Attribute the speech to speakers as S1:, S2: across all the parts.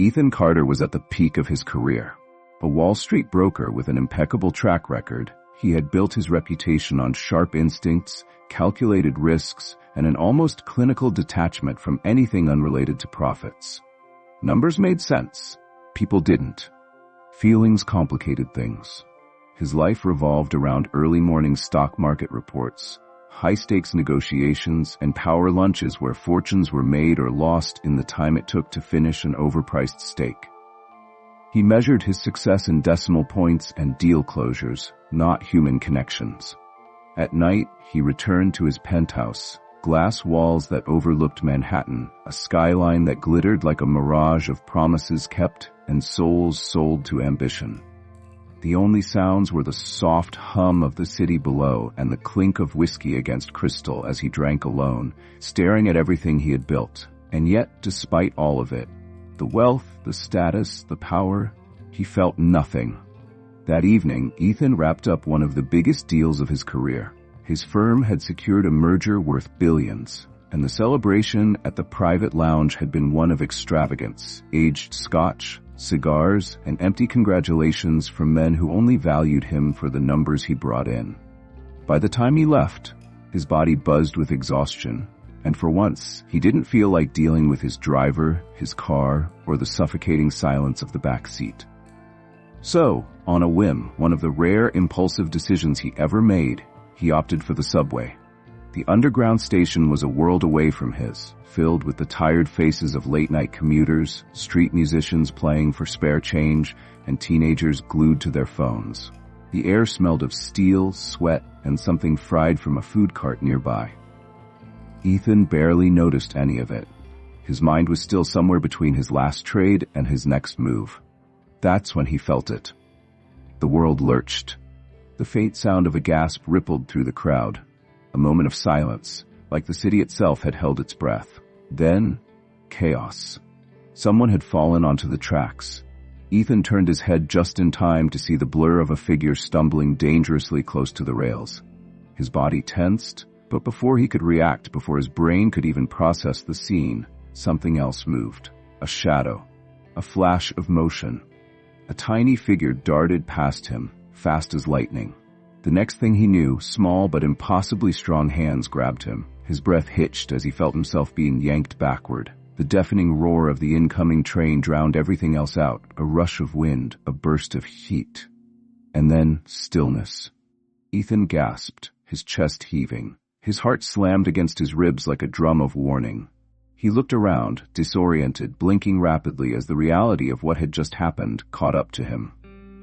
S1: Ethan Carter was at the peak of his career. A Wall Street broker with an impeccable track record, he had built his reputation on sharp instincts, calculated risks, and an almost clinical detachment from anything unrelated to profits. Numbers made sense. People didn't. Feelings complicated things. His life revolved around early morning stock market reports, high-stakes negotiations, and power lunches where fortunes were made or lost in the time it took to finish an overpriced steak. He measured his success in decimal points and deal closures, not human connections. At night, he returned to his penthouse, glass walls that overlooked Manhattan, a skyline that glittered like a mirage of promises kept and souls sold to ambition. The only sounds were the soft hum of the city below and the clink of whiskey against crystal as he drank alone, staring at everything he had built. And yet, despite all of it, the wealth, the status, the power, he felt nothing. That evening, Ethan wrapped up one of the biggest deals of his career. His firm had secured a merger worth billions, and the celebration at the private lounge had been one of extravagance, aged scotch, cigars, and empty congratulations from men who only valued him for the numbers he brought in. By the time he left, his body buzzed with exhaustion, and for once, he didn't feel like dealing with his driver, his car, or the suffocating silence of the back seat. So, on a whim, one of the rare impulsive decisions he ever made, he opted for the subway. The underground station was a world away from his, filled with the tired faces of late-night commuters, street musicians playing for spare change, and teenagers glued to their phones. The air smelled of steel, sweat, and something fried from a food cart nearby. Ethan barely noticed any of it. His mind was still somewhere between his last trade and his next move. That's when he felt it. The world lurched. The faint sound of a gasp rippled through the crowd. A moment of silence, like the city itself had held its breath. Then, chaos. Someone had fallen onto the tracks. Ethan turned his head just in time to see the blur of a figure stumbling dangerously close to the rails. His body tensed, but before he could react, before his brain could even process the scene, something else moved. A shadow. A flash of motion. A tiny figure darted past him, fast as lightning. The next thing he knew, small but impossibly strong hands grabbed him. His breath hitched as he felt himself being yanked backward. The deafening roar of the incoming train drowned everything else out, a rush of wind, a burst of heat. And then, stillness. Ethan gasped, his chest heaving. His heart slammed against his ribs like a drum of warning. He looked around, disoriented, blinking rapidly as the reality of what had just happened caught up to him.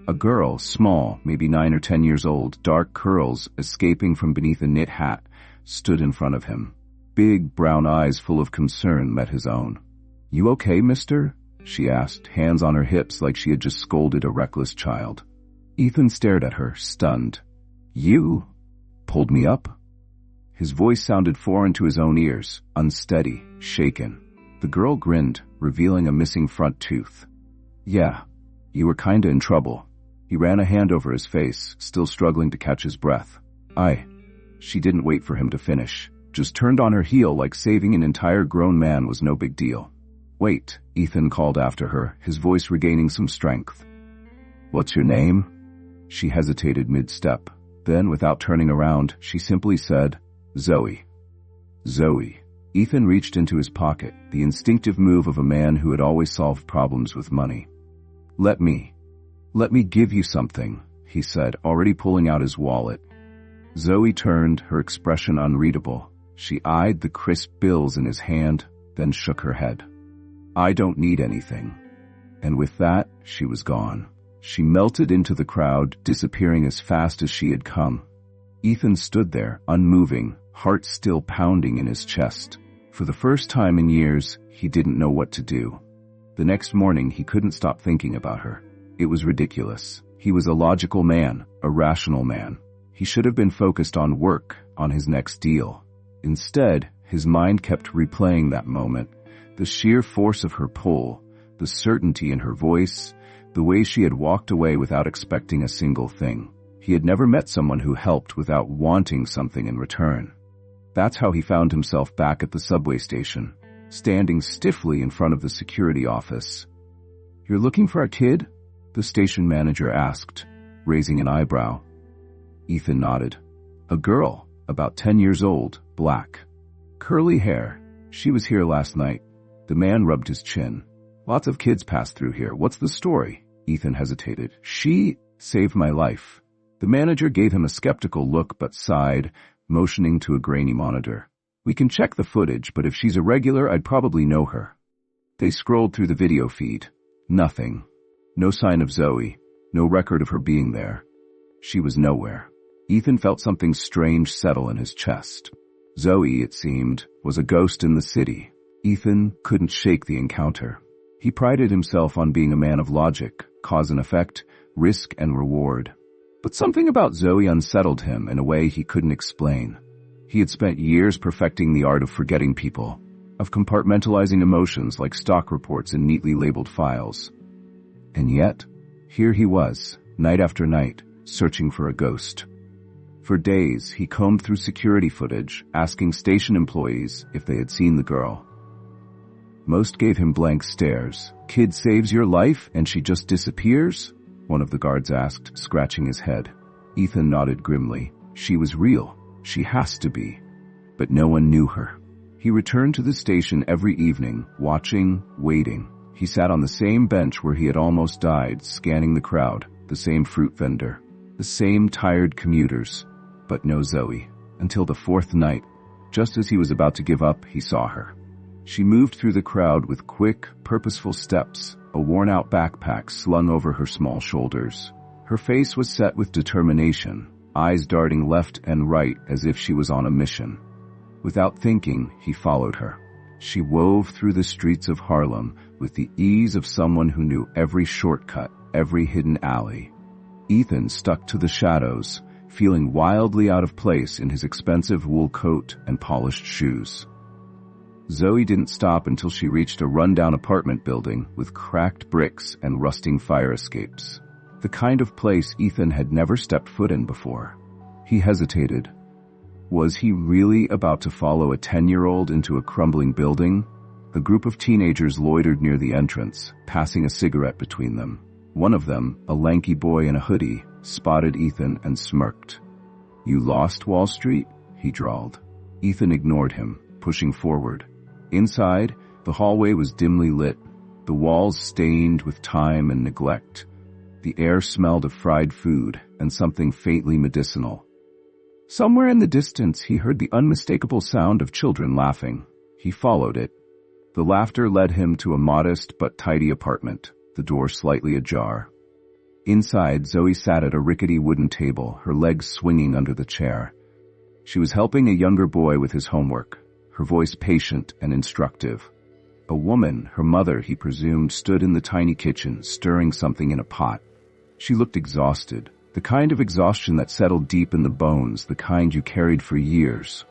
S1: A girl, small, maybe 9 or 10 years old, dark curls escaping from beneath a knit hat, stood in front of him. Big brown eyes full of concern met his own. "You okay, mister?" she asked, hands on her hips like she had just scolded a reckless child. Ethan stared at her, stunned. "You pulled me up?" His voice sounded foreign to his own ears, unsteady, shaken. The girl grinned, revealing a missing front tooth. "Yeah, you were kinda in trouble." He ran a hand over his face, still struggling to catch his breath. She didn't wait for him to finish. Just turned on her heel like saving an entire grown man was no big deal. "Wait," Ethan called after her, his voice regaining some strength. "What's your name?" She hesitated mid-step. Then, without turning around, she simply said, "Zoe." Zoe. Ethan reached into his pocket, the instinctive move of a man who had always solved problems with money. Let me give you something," he said, already pulling out his wallet. Zoe turned, her expression unreadable. She eyed the crisp bills in his hand, then shook her head. "I don't need anything." And with that, she was gone. She melted into the crowd, disappearing as fast as she had come. Ethan stood there, unmoving, heart still pounding in his chest. For the first time in years, he didn't know what to do. The next morning, he couldn't stop thinking about her. It was ridiculous. He was a logical man, a rational man. He should have been focused on work, on his next deal. Instead, his mind kept replaying that moment, the sheer force of her pull, the certainty in her voice, the way she had walked away without expecting a single thing. He had never met someone who helped without wanting something in return. That's how he found himself back at the subway station, standing stiffly in front of the security office. "You're looking for our kid?" the station manager asked, raising an eyebrow. Ethan nodded. "A girl, about 10 years old, black. Curly hair. She was here last night." The man rubbed his chin. "Lots of kids pass through here. What's the story?" Ethan hesitated. "She saved my life." The manager gave him a skeptical look but sighed, motioning to a grainy monitor. "We can check the footage, but if she's a regular, I'd probably know her." They scrolled through the video feed. Nothing. No sign of Zoe. No record of her being there. She was nowhere. Ethan felt something strange settle in his chest. Zoe, it seemed, was a ghost in the city. Ethan couldn't shake the encounter. He prided himself on being a man of logic, cause and effect, risk and reward. But something about Zoe unsettled him in a way he couldn't explain. He had spent years perfecting the art of forgetting people, of compartmentalizing emotions like stock reports in neatly labeled files. And yet, here he was, night after night, searching for a ghost. For days, he combed through security footage, asking station employees if they had seen the girl. Most gave him blank stares. "Kid saves your life and she just disappears?" one of the guards asked, scratching his head. Ethan nodded grimly. She was real. She has to be. But no one knew her. He returned to the station every evening, watching, waiting. He sat on the same bench where he had almost died, scanning the crowd, the same fruit vendor, the same tired commuters, but no Zoe. Until the fourth night, just as he was about to give up, he saw her. She moved through the crowd with quick, purposeful steps, a worn-out backpack slung over her small shoulders. Her face was set with determination, eyes darting left and right as if she was on a mission. Without thinking, he followed her. She wove through the streets of Harlem with the ease of someone who knew every shortcut, every hidden alley. Ethan stuck to the shadows, feeling wildly out of place in his expensive wool coat and polished shoes. Zoe didn't stop until she reached a rundown apartment building with cracked bricks and rusting fire escapes. The kind of place Ethan had never stepped foot in before. He hesitated. Was he really about to follow a 10-year-old into a crumbling building? A group of teenagers loitered near the entrance, passing a cigarette between them. One of them, a lanky boy in a hoodie, spotted Ethan and smirked. "You lost Wall Street?" he drawled. Ethan ignored him, pushing forward. Inside, the hallway was dimly lit, the walls stained with time and neglect. The air smelled of fried food and something faintly medicinal. Somewhere in the distance, he heard the unmistakable sound of children laughing. He followed it. The laughter led him to a modest but tidy apartment, the door slightly ajar. Inside, Zoe sat at a rickety wooden table, her legs swinging under the chair. She was helping a younger boy with his homework, her voice patient and instructive. A woman, her mother, he presumed, stood in the tiny kitchen, stirring something in a pot. She looked exhausted, the kind of exhaustion that settled deep in the bones, the kind you carried for years.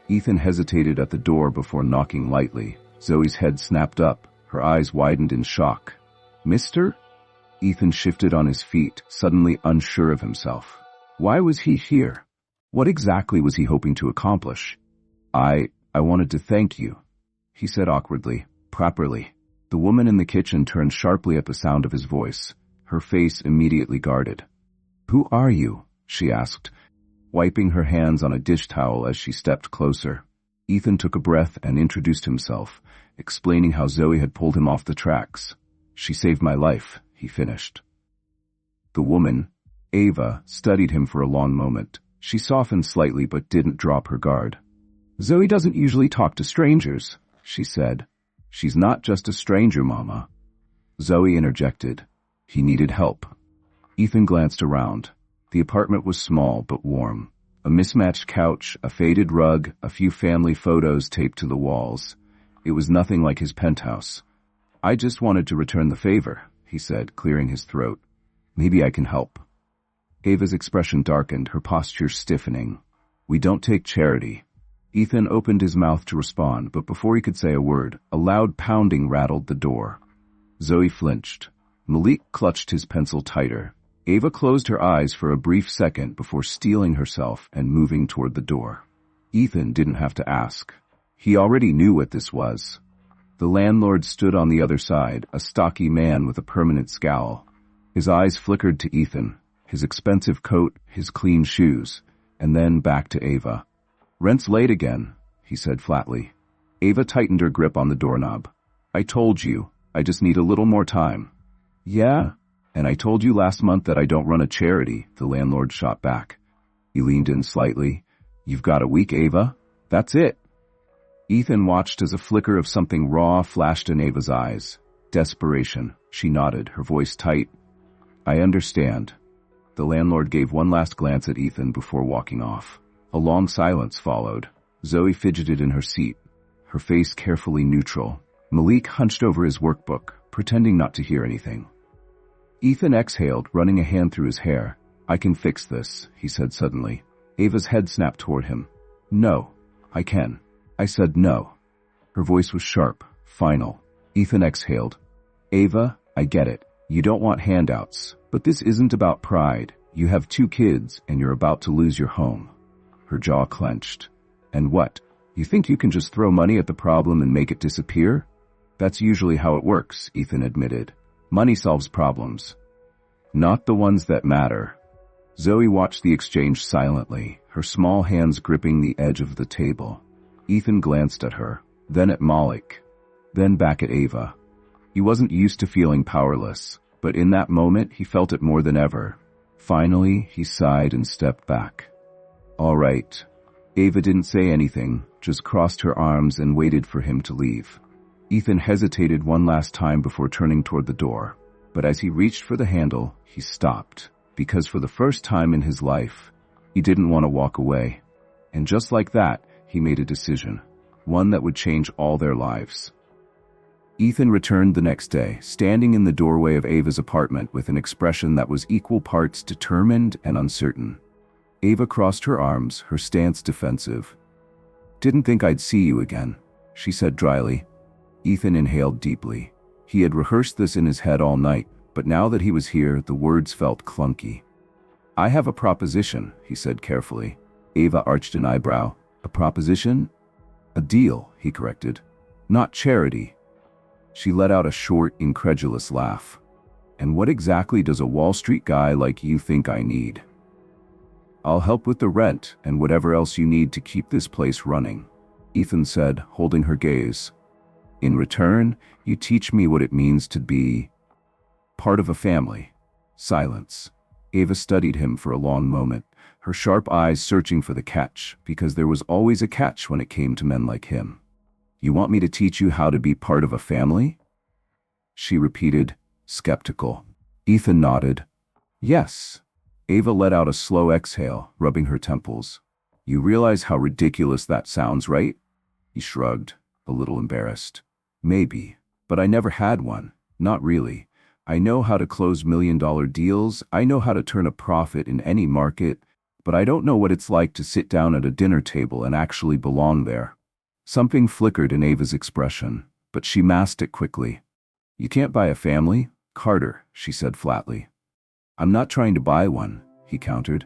S1: Ethan hesitated at the door before knocking lightly. Zoe's head snapped up, her eyes widened in shock. "Mister?" Ethan shifted on his feet, suddenly unsure of himself. Why was he here? What exactly was he hoping to accomplish? I wanted to thank you," he said awkwardly. "Properly." The woman in the kitchen turned sharply at the sound of his voice, her face immediately guarded. "Who are you?" she asked, wiping her hands on a dish towel as she stepped closer. Ethan took a breath and introduced himself, explaining how Zoe had pulled him off the tracks. "She saved my life," he finished. The woman, Ava, studied him for a long moment. She softened slightly but didn't drop her guard. "Zoe doesn't usually talk to strangers," she said. "She's not just a stranger, Mama." Zoe interjected. He needed help. Ethan glanced around. The apartment was small but warm. A mismatched couch, a faded rug, a few family photos taped to the walls. It was nothing like his penthouse. "I just wanted to return the favor," he said, clearing his throat. "Maybe I can help." Ava's expression darkened, her posture stiffening. "We don't take charity." Ethan opened his mouth to respond, but before he could say a word, a loud pounding rattled the door. Zoe flinched. Malik clutched his pencil tighter. Ava closed her eyes for a brief second before steeling herself and moving toward the door. Ethan didn't have to ask. He already knew what this was. The landlord stood on the other side, a stocky man with a permanent scowl. His eyes flickered to Ethan, his expensive coat, his clean shoes, and then back to Ava. "Rent's late again," he said flatly. Ava tightened her grip on the doorknob. "I told you, I just need a little more time." "Yeah? And I told you last month that I don't run a charity," the landlord shot back. He leaned in slightly. "You've got a week, Ava. That's it." Ethan watched as a flicker of something raw flashed in Ava's eyes. Desperation. She nodded, her voice tight. "I understand." The landlord gave one last glance at Ethan before walking off. A long silence followed. Zoe fidgeted in her seat, her face carefully neutral. Malik hunched over his workbook, pretending not to hear anything. Ethan exhaled, running a hand through his hair. "I can fix this," he said suddenly. Ava's head snapped toward him. "No, I can." "I said no." Her voice was sharp, final. Ethan exhaled. "Ava, I get it. You don't want handouts, but this isn't about pride. You have 2 kids, and you're about to lose your home." Her jaw clenched. "And what? You think you can just throw money at the problem and make it disappear?" "That's usually how it works," Ethan admitted. "Money solves problems. Not the ones that matter." Zoe watched the exchange silently, her small hands gripping the edge of the table. Ethan glanced at her, then at Malik, then back at Ava. He wasn't used to feeling powerless, but in that moment he felt it more than ever. Finally, he sighed and stepped back. "All right." Ava didn't say anything, just crossed her arms and waited for him to leave. Ethan hesitated one last time before turning toward the door, but as he reached for the handle, he stopped, because for the first time in his life, he didn't want to walk away. And just like that, he made a decision, one that would change all their lives. Ethan returned the next day, standing in the doorway of Ava's apartment with an expression that was equal parts determined and uncertain. Ava crossed her arms, her stance defensive. "Didn't think I'd see you again," she said dryly. Ethan inhaled deeply. He had rehearsed this in his head all night, but now that he was here, the words felt clunky. "I have a proposition," he said carefully. Ava arched an eyebrow. "A proposition?" "A deal," he corrected. "Not charity." She let out a short, incredulous laugh. "And what exactly does a Wall Street guy like you think I need?" "I'll help with the rent and whatever else you need to keep this place running," Ethan said, holding her gaze. "In return, you teach me what it means to be part of a family." Silence. Ava studied him for a long moment, her sharp eyes searching for the catch, because there was always a catch when it came to men like him. "You want me to teach you how to be part of a family?" She repeated, skeptical. Ethan nodded. "Yes." Ava let out a slow exhale, rubbing her temples. "You realize how ridiculous that sounds, right?" He shrugged, a little embarrassed. "Maybe, but I never had one. Not really. I know how to close million-dollar deals, I know how to turn a profit in any market, but I don't know what it's like to sit down at a dinner table and actually belong there." Something flickered in Ava's expression, but she masked it quickly. "You can't buy a family, Carter," she said flatly. "I'm not trying to buy one," he countered.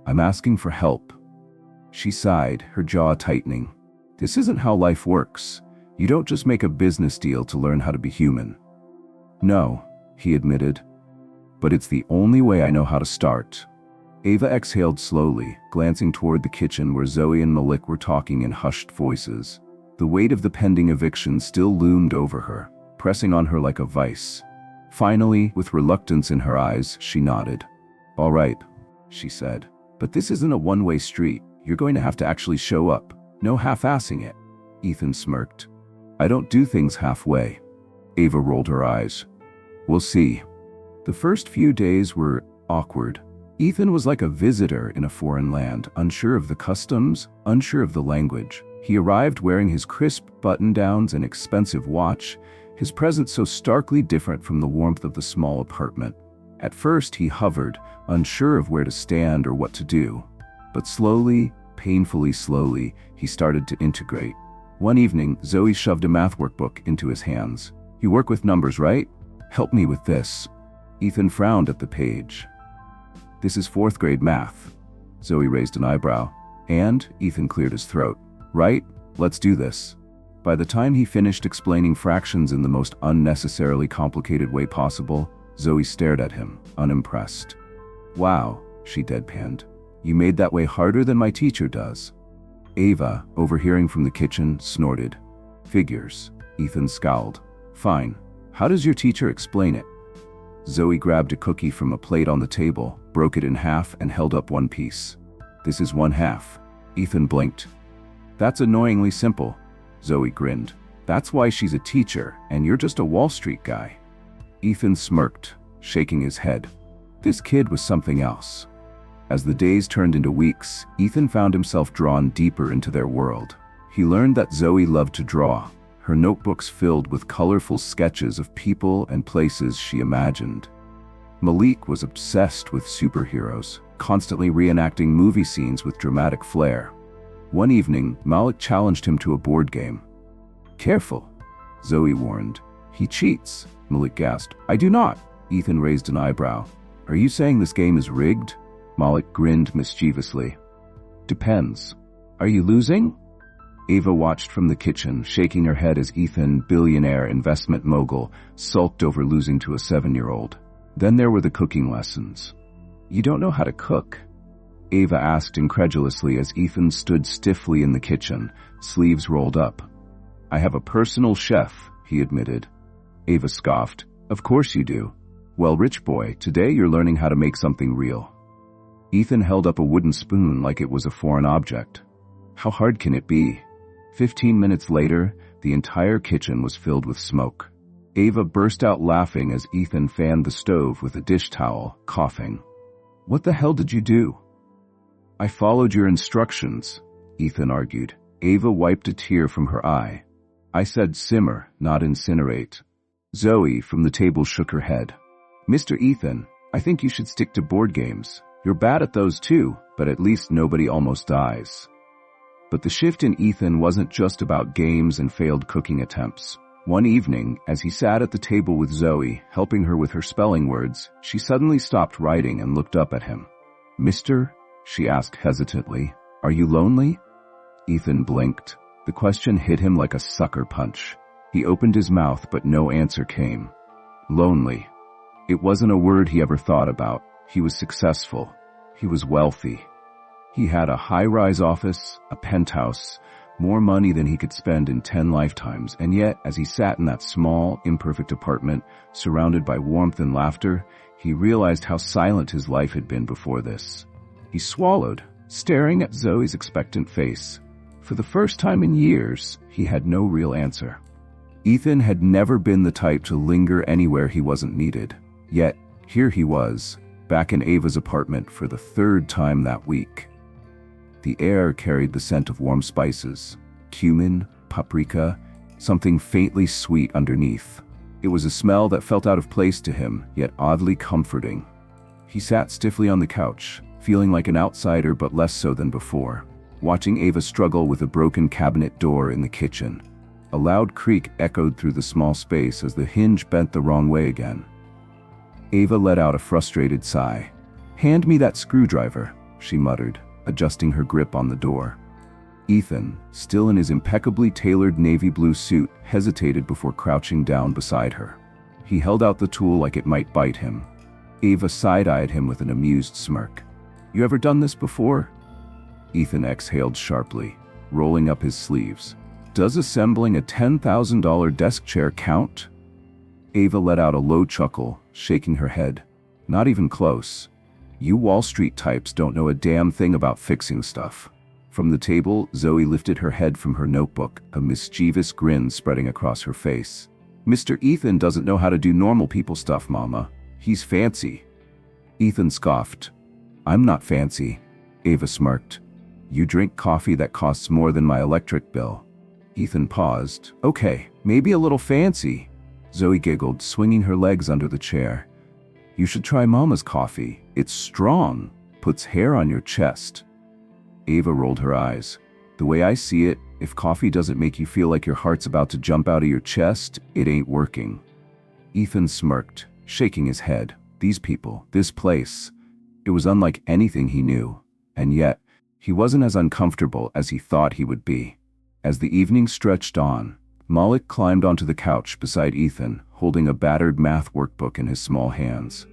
S1: "I'm asking for help." She sighed, her jaw tightening. "This isn't how life works. You don't just make a business deal to learn how to be human." "No," he admitted, "but it's the only way I know how to start." Ava exhaled slowly, glancing toward the kitchen where Zoe and Malik were talking in hushed voices. The weight of the pending eviction still loomed over her, pressing on her like a vice. Finally, with reluctance in her eyes, she nodded. "All right," she said, "but this isn't a one-way street. You're going to have to actually show up. No half-assing it." Ethan smirked. "I don't do things halfway." Ava rolled her eyes. "We'll see." The first few days were awkward. Ethan was like a visitor in a foreign land, unsure of the customs, unsure of the language. He arrived wearing his crisp button-downs and expensive watch, his presence so starkly different from the warmth of the small apartment. At first he hovered, unsure of where to stand or what to do. But slowly, painfully slowly, he started to integrate. One evening, Zoe shoved a math workbook into his hands. "You work with numbers, right? Help me with this." Ethan frowned at the page. "This is 4th grade math." Zoe raised an eyebrow. "And?" Ethan cleared his throat. "Right? Let's do this." By the time he finished explaining fractions in the most unnecessarily complicated way possible, Zoe stared at him, unimpressed. "Wow," she deadpanned. "You made that way harder than my teacher does." Ava, overhearing from the kitchen, snorted. "Figures." Ethan scowled. "Fine. How does your teacher explain it?" Zoe grabbed a cookie from a plate on the table, broke it in half, and held up one piece. "This is 1/2. Ethan blinked. "That's annoyingly simple." Zoe grinned. "That's why she's a teacher, and you're just a Wall Street guy." Ethan smirked, shaking his head. This kid was something else. As the days turned into weeks, Ethan found himself drawn deeper into their world. He learned that Zoe loved to draw, her notebooks filled with colorful sketches of people and places she imagined. Malik was obsessed with superheroes, constantly reenacting movie scenes with dramatic flair. One evening, Malik challenged him to a board game. "Careful," Zoe warned. "He cheats," Malik gasped. "I do not." Ethan raised an eyebrow. "Are you saying this game is rigged?" Malik grinned mischievously. "Depends. Are you losing?" Ava watched from the kitchen, shaking her head as Ethan, billionaire investment mogul, sulked over losing to a 7-year-old. Then there were the cooking lessons. "You don't know how to cook?" Ava asked incredulously as Ethan stood stiffly in the kitchen, sleeves rolled up. "I have a personal chef," he admitted. Ava scoffed. "Of course you do. Well, rich boy, today you're learning how to make something real." Ethan held up a wooden spoon like it was a foreign object. "How hard can it be?" 15 minutes later, the entire kitchen was filled with smoke. Ava burst out laughing as Ethan fanned the stove with a dish towel, coughing. "What the hell did you do?" "I followed your instructions," Ethan argued. Ava wiped a tear from her eye. "I said simmer, not incinerate." Zoe from the table shook her head. "Mr. Ethan, I think you should stick to board games. You're bad at those too, but at least nobody almost dies." But the shift in Ethan wasn't just about games and failed cooking attempts. One evening, as he sat at the table with Zoe, helping her with her spelling words, she suddenly stopped writing and looked up at him. "Mister?" she asked hesitantly. "Are you lonely?" Ethan blinked. The question hit him like a sucker punch. He opened his mouth, but no answer came. Lonely. It wasn't a word he ever thought about. He was successful. He was wealthy. He had a high-rise office, a penthouse, more money than he could spend in 10 lifetimes, and yet, as he sat in that small, imperfect apartment, surrounded by warmth and laughter, he realized how silent his life had been before this. He swallowed, staring at Zoe's expectant face. For the first time in years, he had no real answer. Ethan had never been the type to linger anywhere he wasn't needed. Yet, here he was, back in Ava's apartment for the 3rd time that week. The air carried the scent of warm spices, cumin, paprika, something faintly sweet underneath. It was a smell that felt out of place to him, yet oddly comforting. He sat stiffly on the couch, feeling like an outsider but less so than before, watching Ava struggle with a broken cabinet door in the kitchen. A loud creak echoed through the small space as the hinge bent the wrong way again. Ava let out a frustrated sigh. "Hand me that screwdriver," she muttered, adjusting her grip on the door. Ethan, still in his impeccably tailored navy blue suit, hesitated before crouching down beside her. He held out the tool like it might bite him. Ava side-eyed him with an amused smirk. "You ever done this before?" Ethan exhaled sharply, rolling up his sleeves. "Does assembling a $10,000 desk chair count?" Ava let out a low chuckle, shaking her head. "Not even close. You Wall Street types don't know a damn thing about fixing stuff." From the table, Zoe lifted her head from her notebook, a mischievous grin spreading across her face. "Mr. Ethan doesn't know how to do normal people stuff, Mama. He's fancy." Ethan scoffed. "I'm not fancy," Ava smirked. "You drink coffee that costs more than my electric bill." Ethan paused. "Okay, maybe a little fancy." Zoe giggled, swinging her legs under the chair. "You should try Mama's coffee. It's strong, puts hair on your chest." Ava rolled her eyes. "The way I see it, if coffee doesn't make you feel like your heart's about to jump out of your chest, it ain't working." Ethan smirked, shaking his head. These people, this place. It was unlike anything he knew, and yet, he wasn't as uncomfortable as he thought he would be. As the evening stretched on, Malik climbed onto the couch beside Ethan, holding a battered math workbook in his small hands.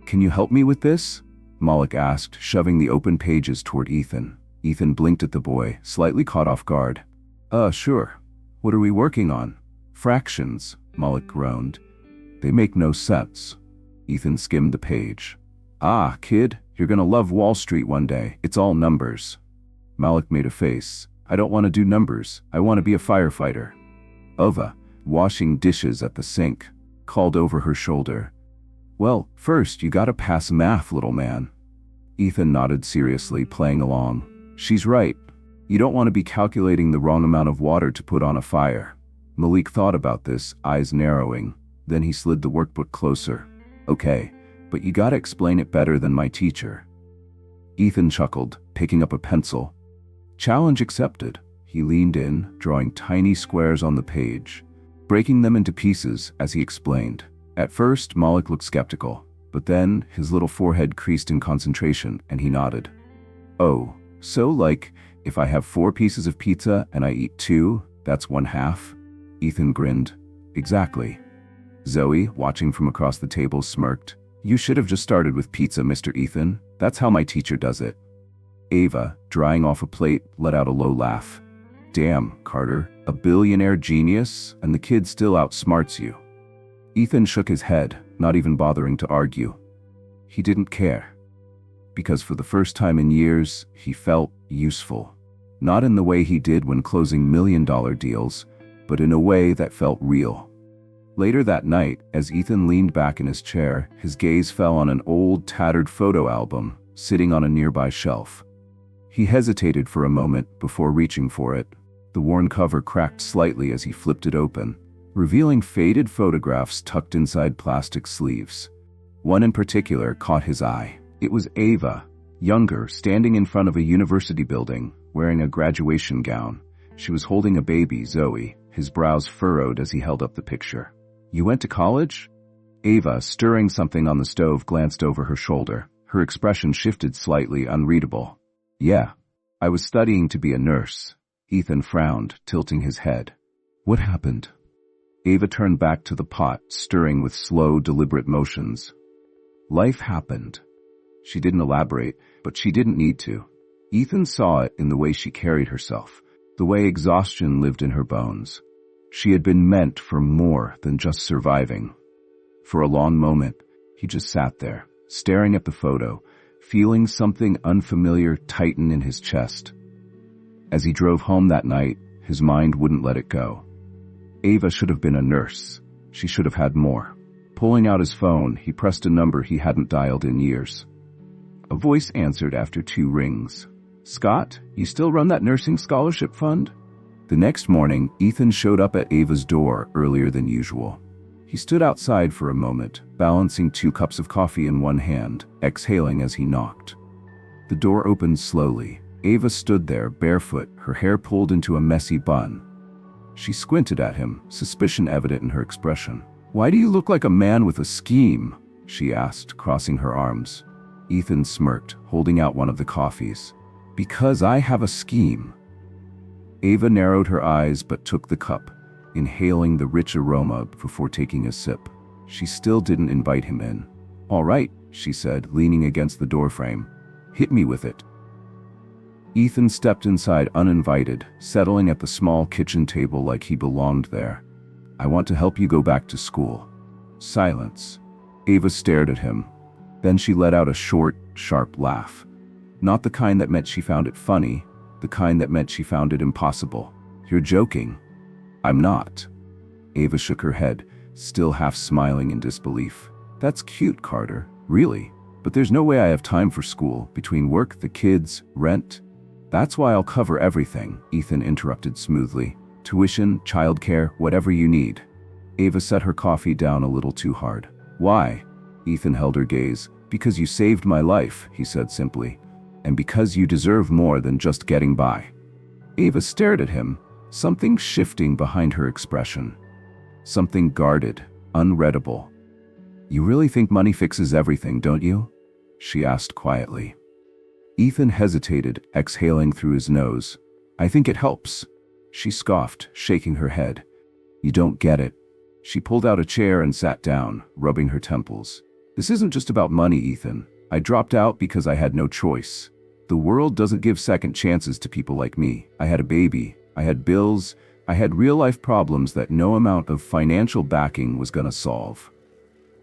S1: "Can you help me with this?" Malik asked, shoving the open pages toward Ethan. Ethan blinked at the boy, slightly caught off guard. Sure. What are we working on?" "Fractions," Malik groaned. "They make no sense." Ethan skimmed the page. "Ah, kid, you're gonna love Wall Street one day. It's all numbers." Malik made a face. "I don't want to do numbers. I want to be a firefighter." Ova, washing dishes at the sink, called over her shoulder. "Well, first you gotta pass math, little man." Ethan nodded seriously, playing along. "She's right. You don't want to be calculating the wrong amount of water to put on a fire." Malik thought about this, eyes narrowing. Then he slid the workbook closer. "Okay, but you gotta explain it better than my teacher." Ethan chuckled, picking up a pencil. "Challenge accepted." He leaned in, drawing tiny squares on the page, breaking them into pieces as he explained. At first, Malik looked skeptical, but then his little forehead creased in concentration and he nodded. "Oh, so like, if I have 4 pieces of pizza and I eat 2, that's 1/2? Ethan grinned. "Exactly." Zoe, watching from across the table, smirked. "You should have just started with pizza, Mr. Ethan. That's how my teacher does it." Ava, drying off a plate, let out a low laugh. "Damn, Carter, a billionaire genius, and the kid still outsmarts you." Ethan shook his head, not even bothering to argue. He didn't care. Because for the first time in years, he felt useful. Not in the way he did when closing million-dollar deals, but in a way that felt real. Later that night, as Ethan leaned back in his chair, his gaze fell on an old, tattered photo album sitting on a nearby shelf. He hesitated for a moment before reaching for it. The worn cover cracked slightly as he flipped it open, revealing faded photographs tucked inside plastic sleeves. One in particular caught his eye. It was Ava, younger, standing in front of a university building, wearing a graduation gown. She was holding a baby, Zoe, his brows furrowed as he held up the picture. "You went to college?" Ava, stirring something on the stove, glanced over her shoulder. Her expression shifted slightly, unreadable. "Yeah, I was studying to be a nurse." Ethan frowned, tilting his head. "What happened?" Ava turned back to the pot, stirring with slow, deliberate motions. "Life happened." She didn't elaborate, but she didn't need to. Ethan saw it in the way she carried herself, the way exhaustion lived in her bones. She had been meant for more than just surviving. For a long moment, he just sat there, staring at the photo, feeling something unfamiliar tighten in his chest. As he drove home that night, his mind wouldn't let it go. Ava should have been a nurse. She should have had more. Pulling out his phone, he pressed a number he hadn't dialed in years. A voice answered after 2 rings. "Scott, you still run that nursing scholarship fund?" The next morning, Ethan showed up at Ava's door earlier than usual. He stood outside for a moment, balancing 2 cups of coffee in one hand, exhaling as he knocked. The door opened slowly. Ava stood there, barefoot, her hair pulled into a messy bun. She squinted at him, suspicion evident in her expression. "Why do you look like a man with a scheme?" she asked, crossing her arms. Ethan smirked, holding out one of the coffees. "Because I have a scheme." Ava narrowed her eyes but took the cup, inhaling the rich aroma before taking a sip. She still didn't invite him in. "All right," she said, leaning against the doorframe. "Hit me with it." Ethan stepped inside uninvited, settling at the small kitchen table like he belonged there. "I want to help you go back to school." Silence. Ava stared at him. Then she let out a short, sharp laugh. Not the kind that meant she found it funny, the kind that meant she found it impossible. "You're joking." "I'm not." Ava shook her head, still half smiling in disbelief. "That's cute, Carter. Really. But there's no way I have time for school, between work, the kids, rent." "That's why I'll cover everything," Ethan interrupted smoothly. "Tuition, childcare, whatever you need." Ava set her coffee down a little too hard. "Why?" Ethan held her gaze. "Because you saved my life," he said simply. "And because you deserve more than just getting by." Ava stared at him, something shifting behind her expression. Something guarded, unreadable. "You really think money fixes everything, don't you?" she asked quietly. Ethan hesitated, exhaling through his nose. "I think it helps." She scoffed, shaking her head. You don't get it. She pulled out a chair and sat down, rubbing her temples. This isn't just about money, Ethan. I dropped out because I had no choice. The world doesn't give second chances to people like me. I had a baby. I had bills. I had real-life problems that no amount of financial backing was gonna solve.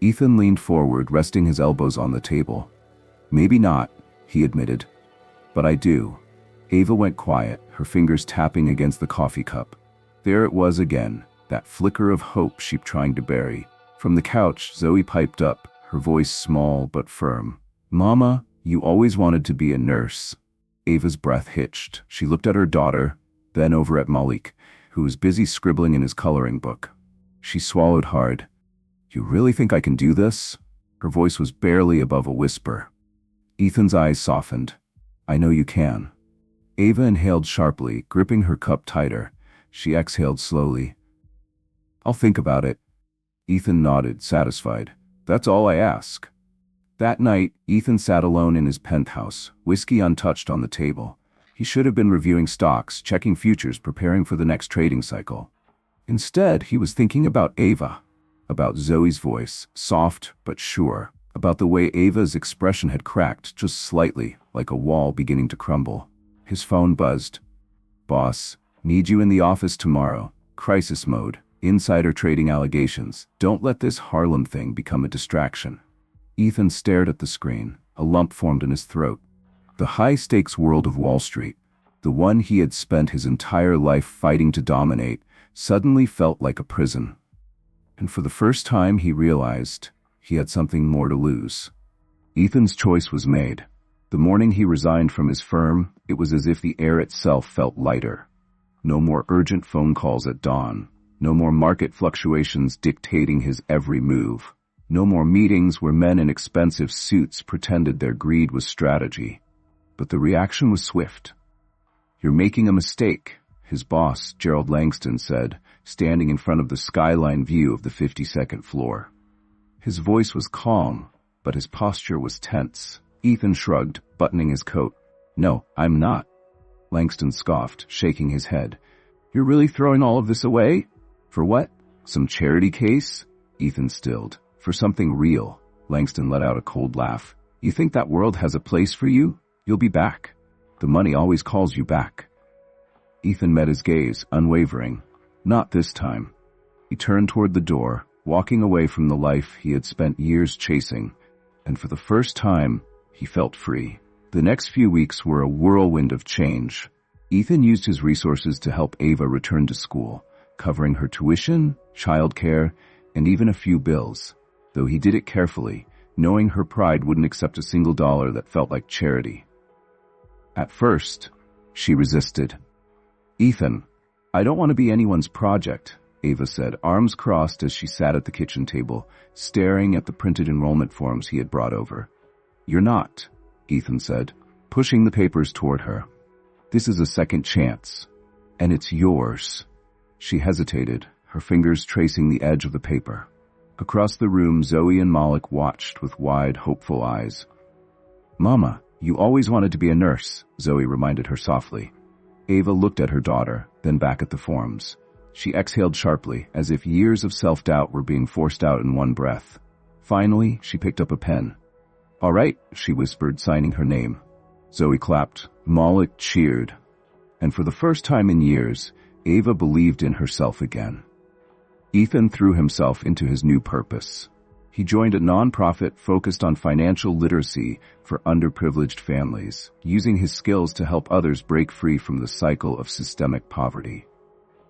S1: Ethan leaned forward, resting his elbows on the table. Maybe not, he admitted. But I do. Ava went quiet, her fingers tapping against the coffee cup. There it was again, that flicker of hope she'd trying to bury. From the couch, Zoe piped up, her voice small but firm. Mama, you always wanted to be a nurse. Ava's breath hitched. She looked at her daughter, then over at Malik, who was busy scribbling in his coloring book. She swallowed hard. You really think I can do this? Her voice was barely above a whisper. Ethan's eyes softened. I know you can. Ava inhaled sharply, gripping her cup tighter. She exhaled slowly. I'll think about it. Ethan nodded, satisfied. That's all I ask. That night, Ethan sat alone in his penthouse, whiskey untouched on the table. He should have been reviewing stocks, checking futures, preparing for the next trading cycle. Instead, he was thinking about Ava, about Zoe's voice, soft but sure, about the way Ava's expression had cracked just slightly, like a wall beginning to crumble. His phone buzzed. Boss, need you in the office tomorrow. Crisis mode. Insider trading allegations. Don't let this Harlem thing become a distraction. Ethan stared at the screen. A lump formed in his throat. The high-stakes world of Wall Street, the one he had spent his entire life fighting to dominate, suddenly felt like a prison. And for the first time he realized he had something more to lose. Ethan's choice was made. The morning he resigned from his firm, it was as if the air itself felt lighter. No more urgent phone calls at dawn. No more market fluctuations dictating his every move. No more meetings where men in expensive suits pretended their greed was strategy. But the reaction was swift. You're making a mistake, his boss, Gerald Langston, said, standing in front of the skyline view of the 52nd floor. His voice was calm, but his posture was tense. Ethan shrugged, buttoning his coat. No, I'm not. Langston scoffed, shaking his head. You're really throwing all of this away? For what? Some charity case? Ethan stilled. For something real. Langston let out a cold laugh. You think that world has a place for you? You'll be back. The money always calls you back. Ethan met his gaze, unwavering. Not this time. He turned toward the door, walking away from the life he had spent years chasing, and for the first time, he felt free. The next few weeks were a whirlwind of change. Ethan used his resources to help Ava return to school, covering her tuition, childcare, and even a few bills. Though he did it carefully, knowing her pride wouldn't accept a single dollar that felt like charity. At first, she resisted. Ethan, I don't want to be anyone's project, Ava said, arms crossed as she sat at the kitchen table, staring at the printed enrollment forms he had brought over. You're not, Ethan said, pushing the papers toward her. This is a second chance, and it's yours. She hesitated, her fingers tracing the edge of the paper. Across the room, Zoe and Malik watched with wide, hopeful eyes. Mama, you always wanted to be a nurse, Zoe reminded her softly. Ava looked at her daughter, then back at the forms. She exhaled sharply, as if years of self-doubt were being forced out in one breath. Finally, she picked up a pen. All right, she whispered, signing her name. Zoe clapped. Malik cheered. And for the first time in years, Ava believed in herself again. Ethan threw himself into his new purpose. He joined a nonprofit focused on financial literacy for underprivileged families, using his skills to help others break free from the cycle of systemic poverty.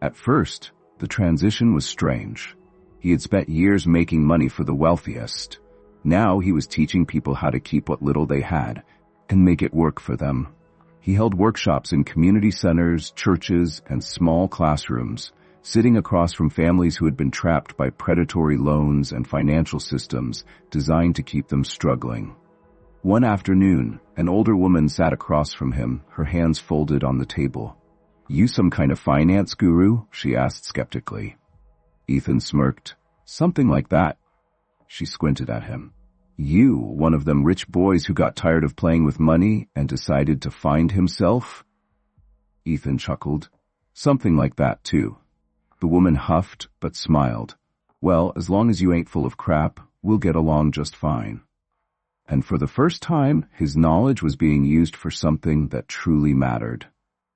S1: At first, the transition was strange. He had spent years making money for the wealthiest. Now he was teaching people how to keep what little they had and make it work for them. He held workshops in community centers, churches, and small classrooms, sitting across from families who had been trapped by predatory loans and financial systems designed to keep them struggling. One afternoon, an older woman sat across from him, her hands folded on the table. You some kind of finance guru? She asked skeptically. Ethan smirked. Something like that. She squinted at him. You, one of them rich boys who got tired of playing with money and decided to find himself? Ethan chuckled. Something like that, too. The woman huffed, but smiled. Well, as long as you ain't full of crap, we'll get along just fine. And for the first time, his knowledge was being used for something that truly mattered.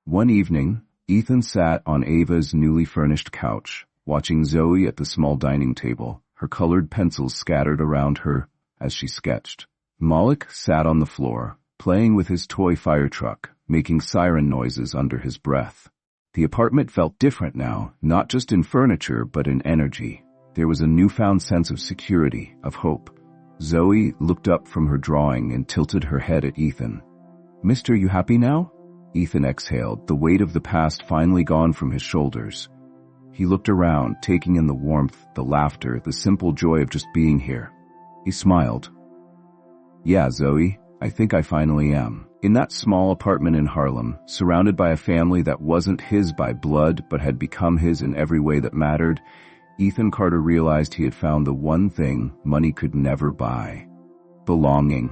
S1: One evening, Ethan sat on Ava's newly furnished couch, watching Zoe at the small dining table, her colored pencils scattered around her as she sketched. Malik sat on the floor, playing with his toy fire truck, making siren noises under his breath. The apartment felt different now, not just in furniture, but in energy. There was a newfound sense of security, of hope. Zoe looked up from her drawing and tilted her head at Ethan. "Mister, you happy now?" Ethan exhaled, the weight of the past finally gone from his shoulders. He looked around, taking in the warmth, the laughter, the simple joy of just being here. He smiled. "Yeah, Zoe, I think I finally am." In that small apartment in Harlem, surrounded by a family that wasn't his by blood but had become his in every way that mattered, Ethan Carter realized he had found the one thing money could never buy: belonging.